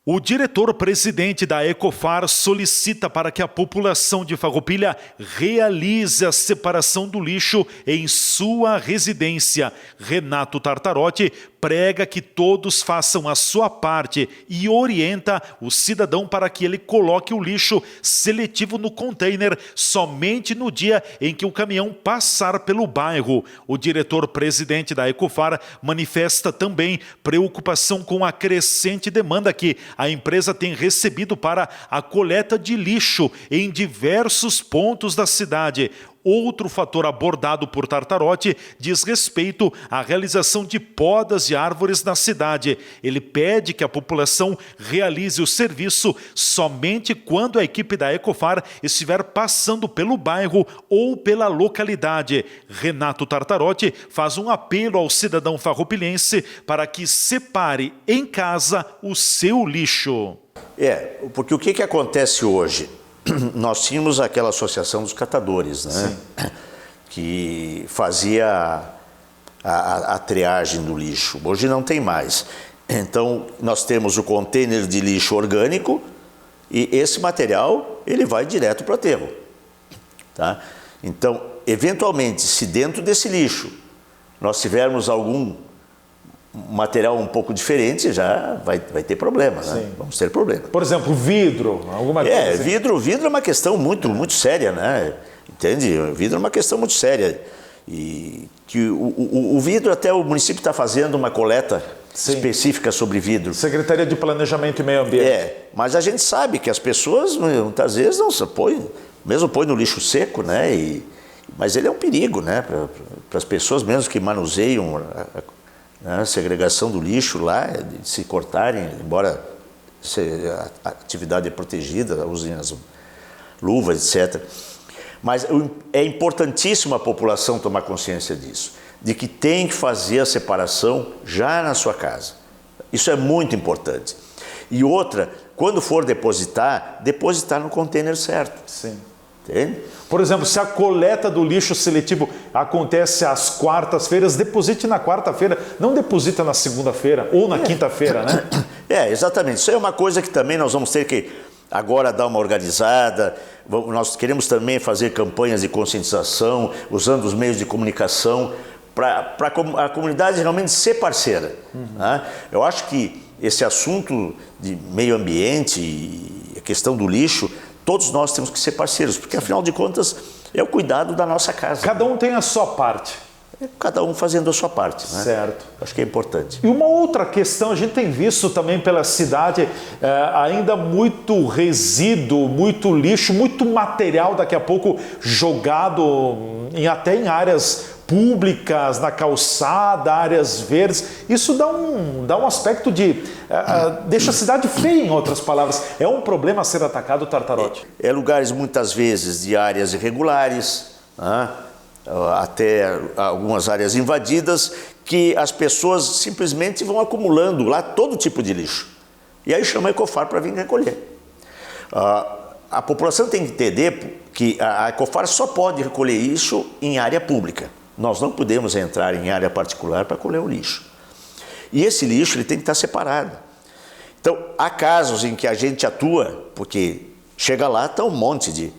O diretor-presidente da Ecofar solicita para que a população de Farroupilha realize a separação do lixo em sua residência. Renato Tartarotti prega que todos façam a sua parte e orienta o cidadão para que ele coloque o lixo seletivo no container somente no dia em que o caminhão passar pelo bairro. O diretor-presidente da Ecofar manifesta também preocupação com a crescente demanda que a empresa tem recebido para a coleta de lixo em diversos pontos da cidade. Outro fator abordado por Tartarotti diz respeito à realização de podas de árvores na cidade. Ele pede que a população realize o serviço somente quando a equipe da Ecofar estiver passando pelo bairro ou pela localidade. Renato Tartarotti faz um apelo ao cidadão farroupilhense para que separe em casa o seu lixo. Porque o que acontece hoje? Nós tínhamos aquela associação dos catadores, né? Que fazia a triagem do lixo. Hoje não tem mais. Então, nós temos o container de lixo orgânico e esse material ele vai direto para o aterro. Tá? Então, eventualmente, se dentro desse lixo nós tivermos algum material um pouco diferente, já vai ter problema, né? Vamos ter problema. Por exemplo, vidro, alguma coisa assim. Vidro é uma questão muito séria, né? Entende? Vidro é uma questão muito séria. E que o vidro, até o município está fazendo uma coleta específica sobre vidro. Secretaria de Planejamento e Meio Ambiente. Mas a gente sabe que as pessoas, muitas vezes, não se põem, mesmo põe no lixo seco, né? Mas ele é um perigo, né? Para as pessoas mesmo que manuseiam a segregação do lixo lá, de se cortarem, embora a atividade é protegida, usem as luvas, etc. Mas é importantíssimo a população tomar consciência disso, de que tem que fazer a separação já na sua casa. Isso é muito importante. E outra, quando for depositar no container certo. Sim. Entende? Por exemplo, se a coleta do lixo seletivo acontece às quartas-feiras, deposite na quarta-feira, não deposita na segunda-feira ou na quinta-feira, né? Exatamente. Isso é uma coisa que também nós vamos ter que agora dar uma organizada. Nós queremos também fazer campanhas de conscientização, usando os meios de comunicação, para a comunidade realmente ser parceira. Né? Eu acho que esse assunto de meio ambiente e a questão do lixo, todos nós temos que ser parceiros, porque afinal de contas é o cuidado da nossa casa. Cada um tem a sua parte. Cada um fazendo a sua parte, né? Certo. Acho que é importante. E uma outra questão, a gente tem visto também pela cidade ainda muito resíduo, muito lixo, muito material daqui a pouco jogado até em áreas públicas, na calçada, áreas verdes. Isso dá um aspecto de... deixa a cidade feia, em outras palavras. É um problema a ser atacado, Tartarotti? É lugares, muitas vezes, de áreas irregulares, né? Até algumas áreas invadidas, que as pessoas simplesmente vão acumulando lá todo tipo de lixo. E aí chama a Ecofar para vir recolher. A população tem que entender que a Ecofar só pode recolher isso em área pública. Nós não podemos entrar em área particular para colher o lixo. E esse lixo ele tem que estar separado. Então, há casos em que a gente atua, porque chega lá, está um monte de...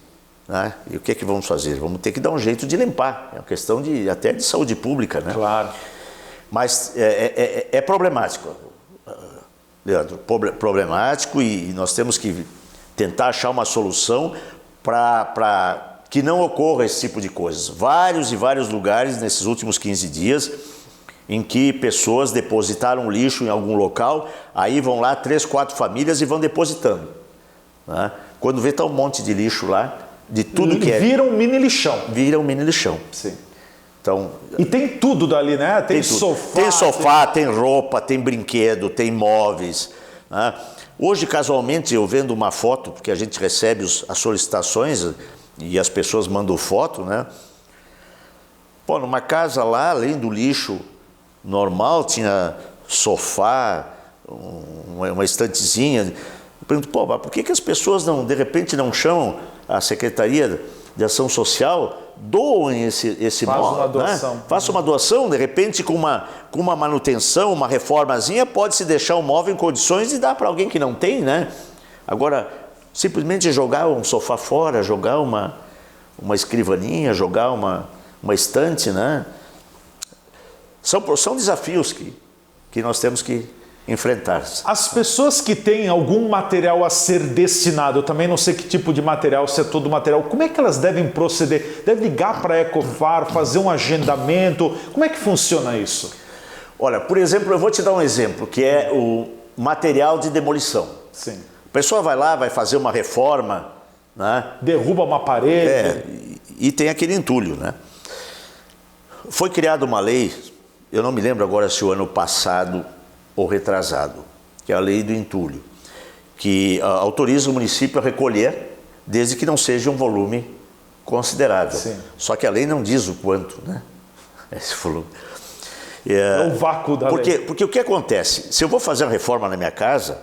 Né? E o que é que vamos fazer? Vamos ter que dar um jeito de limpar. É uma questão até de saúde pública, né? Claro. Mas é problemático, Leandro, problemático, e nós temos que tentar achar uma solução para que não ocorra esse tipo de coisas. Vários e vários lugares nesses últimos 15 dias em que pessoas depositaram lixo em algum local, aí vão lá 3, 4 famílias e vão depositando. Né? Quando vê, está um monte de lixo lá, de tudo que é... Vira um mini lixão. Vira um mini lixão. Sim. Então, e tem tudo dali, né? Tem sofá. Tem sofá, tem roupa, tem brinquedo, tem móveis. Né? Hoje, casualmente, eu vendo uma foto, porque a gente recebe as solicitações e as pessoas mandam foto, né? Pô, numa casa lá, além do lixo normal, tinha sofá, uma estantezinha. Eu pergunto, pô, mas por que as pessoas de repente não chamam a Secretaria de Ação Social doem esse Faz móvel, uma doação. né? Faça uma doação, de repente com uma manutenção, uma reformazinha, pode-se deixar o móvel em condições de dar para alguém que não tem, né? Agora, simplesmente jogar um sofá fora, jogar uma escrivaninha, jogar uma estante, né? São desafios que nós temos que enfrentar. As pessoas que têm algum material a ser destinado, eu também não sei que tipo de material, se é todo material, como é que elas devem proceder? Devem ligar para a Ecofar, fazer um agendamento? Como é que funciona isso? Olha, por exemplo, eu vou te dar um exemplo, que é o material de demolição. Sim. A pessoa vai lá, vai fazer uma reforma, né? Derruba uma parede. E tem aquele entulho, né? Foi criada uma lei, eu não me lembro agora se o ano passado ou retrasado, que é a lei do entulho, que autoriza o município a recolher, desde que não seja um volume considerável. Sim. Só que a lei não diz o quanto, né? Esse volume. É o vácuo da lei. Porque o que acontece? Se eu vou fazer uma reforma na minha casa,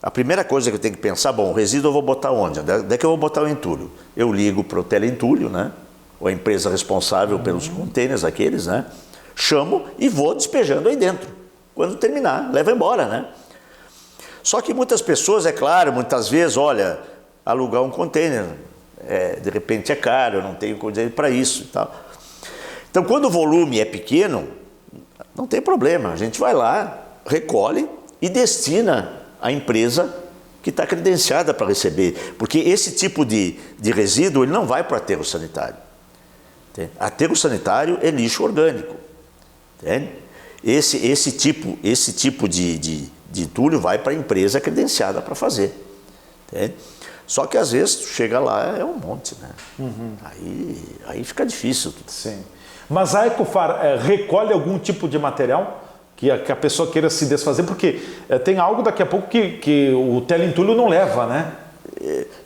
a primeira coisa que eu tenho que pensar, bom, o resíduo eu vou botar onde? Onde é que eu vou botar o entulho? Eu ligo para o teleentulho, né? Ou a empresa responsável pelos contêineres aqueles, né? Chamo e vou despejando aí dentro. Quando terminar, leva embora, né? Só que muitas pessoas, é claro, muitas vezes, olha, alugar um container, de repente é caro, eu não tenho dinheiro para isso e tal. Então, quando o volume é pequeno, não tem problema, a gente vai lá, recolhe e destina à empresa que está credenciada para receber, porque esse tipo de resíduo ele não vai para o aterro sanitário. Entende? Aterro sanitário é lixo orgânico. Entende? Esse tipo de entulho vai para a empresa credenciada para fazer. Entende? Só que às vezes tu chega lá, é um monte, né? Aí fica difícil. Sim. Mas a Ecofar recolhe algum tipo de material que a pessoa queira se desfazer? Porque tem algo daqui a pouco que o teleentulho não leva, né?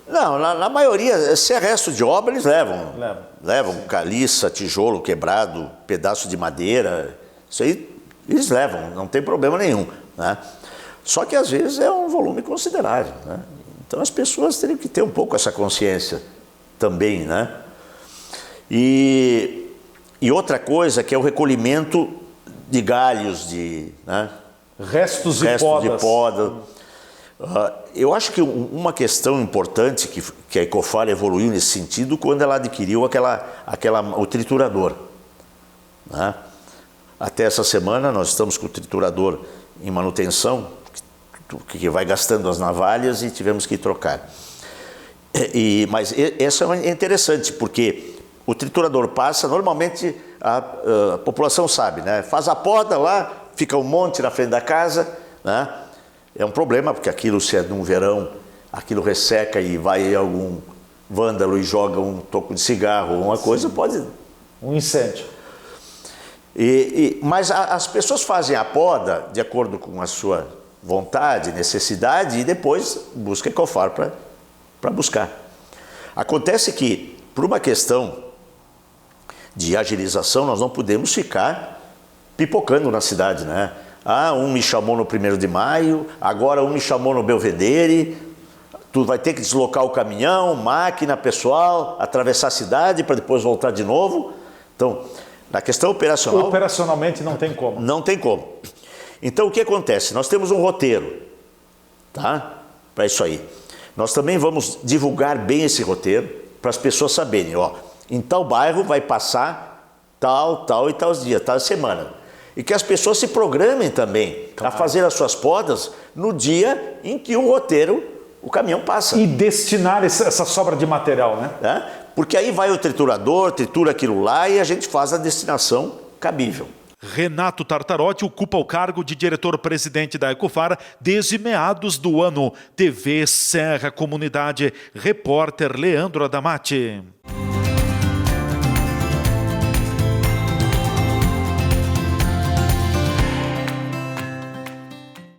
Não, na maioria, se é resto de obra, eles levam. Levam caliça, tijolo quebrado, pedaço de madeira, isso aí eles levam, não tem problema nenhum, né? Só que às vezes é um volume considerável, né? Então as pessoas teriam que ter um pouco essa consciência também, né? E outra coisa que é o recolhimento de galhos, né? Restos de poda. Eu acho que uma questão importante que a Ecofar evoluiu nesse sentido quando ela adquiriu o triturador, né? Até essa semana nós estamos com o triturador em manutenção, que vai gastando as navalhas e tivemos que trocar. Mas isso é interessante, porque o triturador passa, normalmente a população sabe, né? Faz a poda lá, fica um monte na frente da casa, né? É um problema, porque aquilo, se é num verão, aquilo resseca e vai algum vândalo e joga um toco de cigarro, uma coisa, pode... Um incêndio. Mas as pessoas fazem a poda de acordo com a sua vontade, necessidade, e depois busca a Ecofar para buscar. Acontece que, por uma questão de agilização, nós não podemos ficar pipocando na cidade, né? Um me chamou no 1º de maio, agora um me chamou no Belvedere, tu vai ter que deslocar o caminhão, máquina, pessoal, atravessar a cidade para depois voltar de novo. Então, na questão operacional... Operacionalmente não tem como. Não tem como. Então, o que acontece? Nós temos um roteiro, tá? Para isso aí. Nós também vamos divulgar bem esse roteiro para as pessoas saberem, ó, em tal bairro vai passar tal e tal dia, tal semana. E que as pessoas se programem também a fazer as suas podas no dia em que o roteiro, o caminhão passa. E destinar essa sobra de material, né? Porque aí vai o triturador, tritura aquilo lá e a gente faz a destinação cabível. Renato Tartarotti ocupa o cargo de diretor-presidente da Ecofar desde meados do ano. TV Serra Comunidade, repórter Leandro Adamati.